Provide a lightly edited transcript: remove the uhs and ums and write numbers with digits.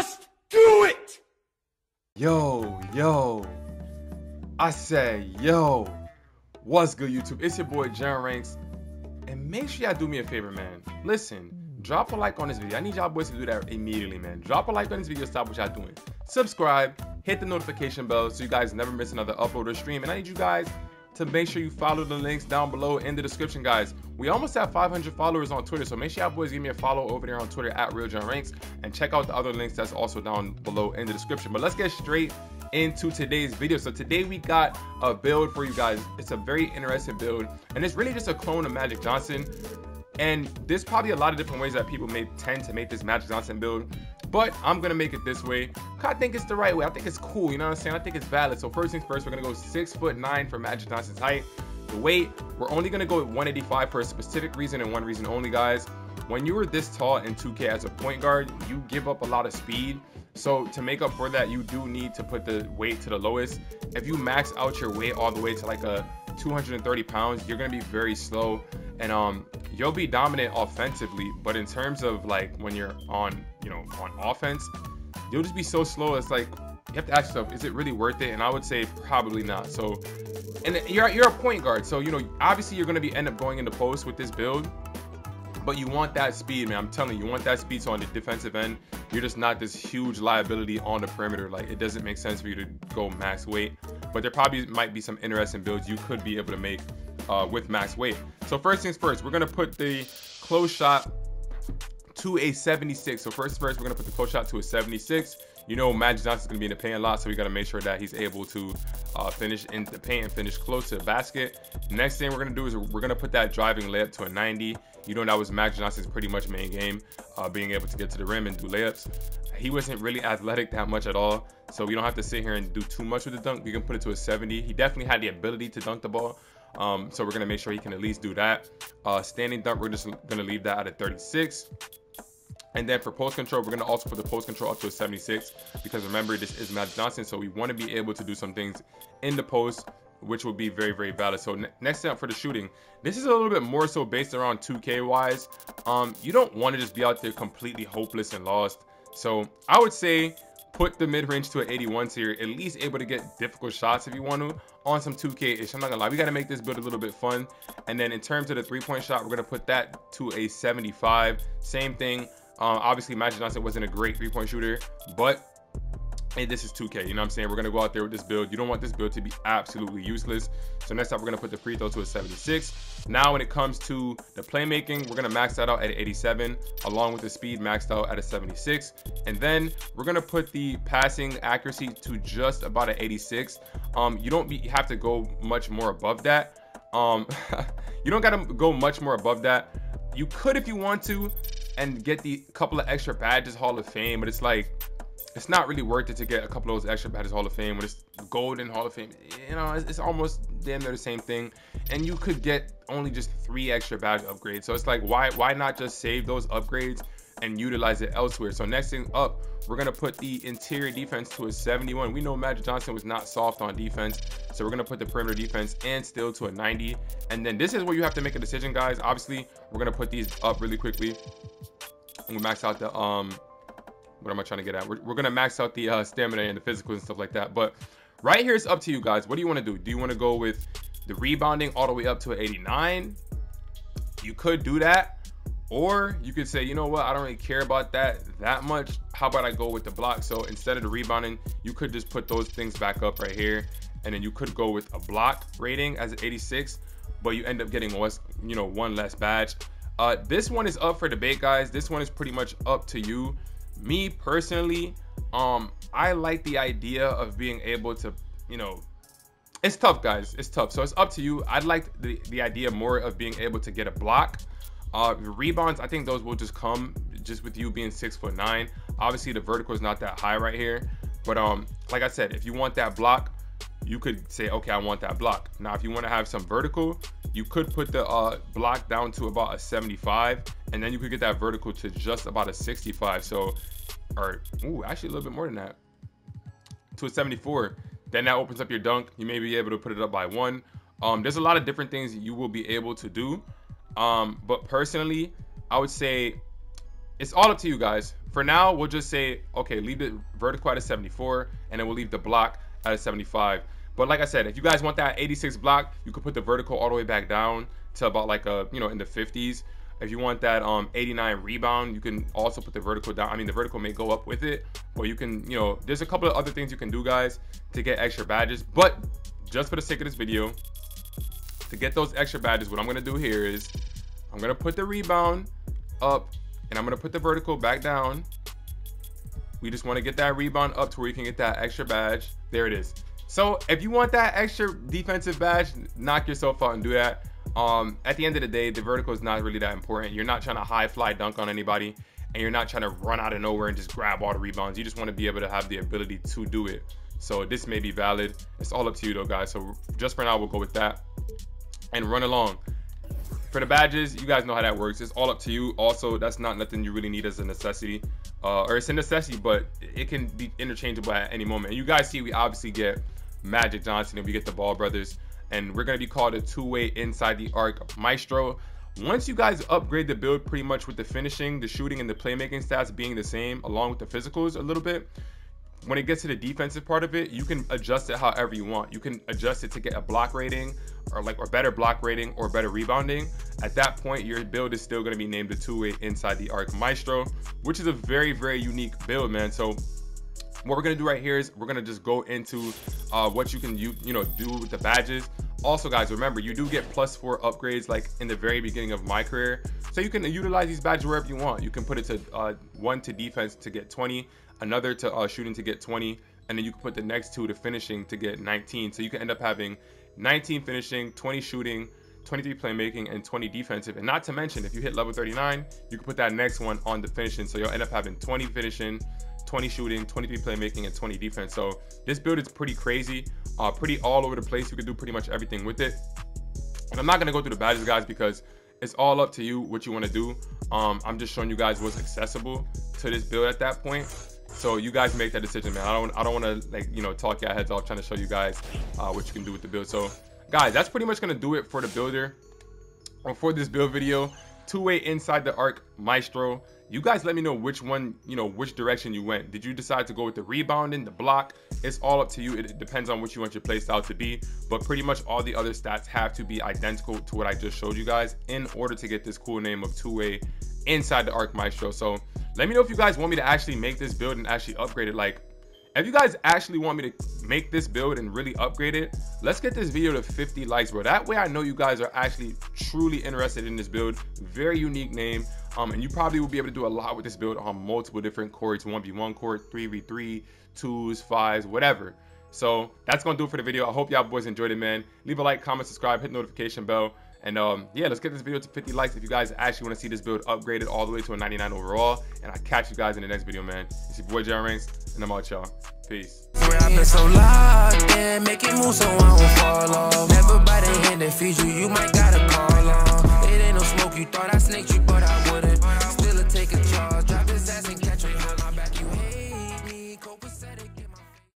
Just do it! Yo, I said, yo, what's good, YouTube? It's your boy, John Ranks, and make sure y'all do me a favor, man. Listen, drop a like on this video. I need y'all boys to do that immediately, man. Drop a like on this video, stop what y'all doing. Subscribe, hit the notification bell so you guys never miss another upload or stream, and I need you guys to make sure you follow the links down below in the description, guys. We almost have 500 followers on Twitter, so make sure y'all boys give me a follow over there on Twitter at RealJohnRanks, and check out the other links that's also down below in the description. But let's get straight into today's video. So today we got a build for you guys. It's a very interesting build, and it's really just a clone of Magic Johnson. And there's probably a lot of different ways that people may tend to make this Magic Johnson build, but I'm gonna make it this way. I think it's the right way. I think it's cool, you know what I'm saying? I think it's valid. So first things first, we're gonna go 6'9" for Magic Johnson's height. The weight, we're only gonna go with 185 for a specific reason and one reason only, guys. When you were this tall in 2K as a point guard, you give up a lot of speed. So to make up for that, you do need to put the weight to the lowest. If you max out your weight all the way to like a 230 pounds, you're gonna be very slow, and you'll be dominant offensively, but in terms of like when you're on, you know, on offense, you'll just be so slow. It's like you have to ask yourself, is it really worth it? And I would say probably not. So, and you're a point guard, so you know obviously you're gonna end up going into post with this build, but you want that speed, man. I'm telling you, you want that speed. So on the defensive end, you're just not this huge liability on the perimeter. Like, it doesn't make sense for you to go max weight, but there probably might be some interesting builds you could be able to make with max weight. So first things first, we're gonna put the close shot to a 76. So first, we're gonna put the close shot to a 76. You know, Magic Johnson's gonna be in the paint a lot, so we gotta make sure that he's able to finish in the paint and finish close to the basket. Next thing we're gonna do is we're gonna put that driving layup to a 90. You know, that was Magic Johnson's pretty much main game, being able to get to the rim and do layups. He wasn't really athletic that much at all, so we don't have to sit here and do too much with the dunk. We can put it to a 70. He definitely had the ability to dunk the ball, so we're gonna make sure he can at least do that. Standing dunk, we're just gonna leave that at a 36. And then for post control, we're gonna also put the post control up to a 76, because remember, this is Magic Johnson, so we want to be able to do some things in the post, which will be very, very valid. So next step for the shooting, this is a little bit more so based around 2K wise. You don't want to just be out there completely hopeless and lost. So I would say put the mid-range to an 81, so you're at least able to get difficult shots if you want to on some 2K-ish. I'm not gonna lie, we got to make this build a little bit fun. And then in terms of the three-point shot, we're gonna put that to a 75. Same thing. Obviously Magic Johnson wasn't a great three-point shooter, but hey, this is 2K, you know what I'm saying? We're gonna go out there with this build. You don't want this build to be absolutely useless. So next up, we're gonna put the free throw to a 76. Now when it comes to the playmaking, we're gonna max that out at 87, along with the speed maxed out at a 76. And then we're gonna put the passing accuracy to just about an 86. You have to go much more above that. You don't gotta go much more above that. You could if you want to, and get the couple of extra badges Hall of Fame, but it's like, it's not really worth it to get a couple of those extra badges Hall of Fame when it's golden Hall of Fame. You know, it's almost damn near the same thing, and you could get only just 3 extra badge upgrades. So it's like, why not just save those upgrades and utilize it elsewhere? So next thing up, we're gonna put the interior defense to a 71. We know Magic Johnson was not soft on defense, so we're gonna put the perimeter defense and still to a 90. And then this is where you have to make a decision, guys. Obviously, we're gonna put these up really quickly. We max out the what am I trying to get at? We're gonna max out the stamina and the physicals and stuff like that. But right here, it's up to you guys. What do you want to do? Do you want to go with the rebounding all the way up to an 89? You could do that, or you could say, you know what, I don't really care about that much. How about I go with the block? So instead of the rebounding, you could just put those things back up right here, and then you could go with a block rating as an 86, but you end up getting one less badge. This one is up for debate, guys. This one is pretty much up to you. Me personally, I like the idea of being able to, you know, it's tough, guys. It's tough. So it's up to you. I'd like the idea more of being able to get a block. Rebounds, I think those will just come just with you being 6'9". Obviously, the vertical is not that high right here, but like I said, if you want that block, you could say, okay, I want that block. Now, if you want to have some vertical, you could put the block down to about a 75, and then you could get that vertical to just about a 65. So, or actually a little bit more than that, to a 74. Then that opens up your dunk. You may be able to put it up by 1. There's a lot of different things you will be able to do. But personally, I would say it's all up to you guys. For now, we'll just say, okay, leave the vertical at a 74, and then we'll leave the block at a 75. But like I said, if you guys want that 86 block, you could put the vertical all the way back down to about like a, you know, in the 50s. If you want that 89 rebound, you can also put the vertical down. I mean, the vertical may go up with it, but you can, you know, there's a couple of other things you can do, guys, to get extra badges. But just for the sake of this video, to get those extra badges, what I'm gonna do here is I'm gonna put the rebound up, and I'm gonna put the vertical back down. We just want to get that rebound up to where you can get that extra badge. There it is. So if you want that extra defensive badge, knock yourself out and do that. At the end of the day, the vertical is not really that important. You're not trying to high fly dunk on anybody, and you're not trying to run out of nowhere and just grab all the rebounds. You just want to be able to have the ability to do it. So this may be valid. It's all up to you though, guys. So just for now, we'll go with that and run along. For the badges, you guys know how that works. It's all up to you. Also, that's not nothing you really need as a necessity. Or it's a necessity, but it can be interchangeable at any moment. And you guys see, we obviously get Magic Johnson and we get the Ball brothers. And we're going to be called a two-way inside the arc Maestro. Once you guys upgrade the build pretty much with the finishing, the shooting, and the playmaking stats being the same, along with the physicals a little bit, when it gets to the defensive part of it, you can adjust it however you want. You can adjust it to get a block rating or better block rating or better rebounding. At that point, your build is still going to be named the two-way inside the arc Maestro, which is a very, very unique build, man. So what we're going to do right here is we're going to just go into what you can do with the badges. Also, guys, remember, you do get +4 upgrades like in the very beginning of my career. So you can utilize these badges wherever you want. You can put it to 1 to defense to get 20, another to shooting to get 20, and then you can put the next 2 to finishing to get 19. So you can end up having 19 finishing, 20 shooting, 23 playmaking, and 20 defensive. And not to mention, if you hit level 39, you can put that next one on the finishing. So you'll end up having 20 finishing, 20 shooting, 23 playmaking, and 20 defense. So this build is pretty crazy, pretty all over the place. You can do pretty much everything with it. And I'm not going to go through the badges, guys, because it's all up to you what you want to do. I'm just showing you guys what's accessible to this build at that point. So you guys make that decision, man. I don't want to, like, you know, talk your heads off trying to show you guys what you can do with the build. So guys, that's pretty much going to do it for the builder, or for this build video. Two-way inside the arc Maestro. You guys let me know which one, you know, which direction you went. Did you decide to go with the rebounding, the block? It's all up to you. It depends on what you want your playstyle to be, but pretty much all the other stats have to be identical to what I just showed you guys in order to get this cool name of two-way inside the arc Maestro. So let me know if you guys want me to actually make this build and actually upgrade it. Like, if you guys actually want me to make this build and really upgrade it, let's get this video to 50 likes, bro. That way I know you guys are actually truly interested in this build. Very unique name. And you probably will be able to do a lot with this build on multiple different courts, 1v1 court, 3v3, 2s, 5s, whatever. So that's gonna do it for the video. I hope y'all boys enjoyed it, man. Leave a like, comment, subscribe, hit the notification bell. And yeah, let's get this video to 50 likes if you guys actually want to see this build upgraded all the way to a 99 overall. And I'll catch you guys in the next video, man. It's your boy John Ranks, and I'm out, y'all. Peace.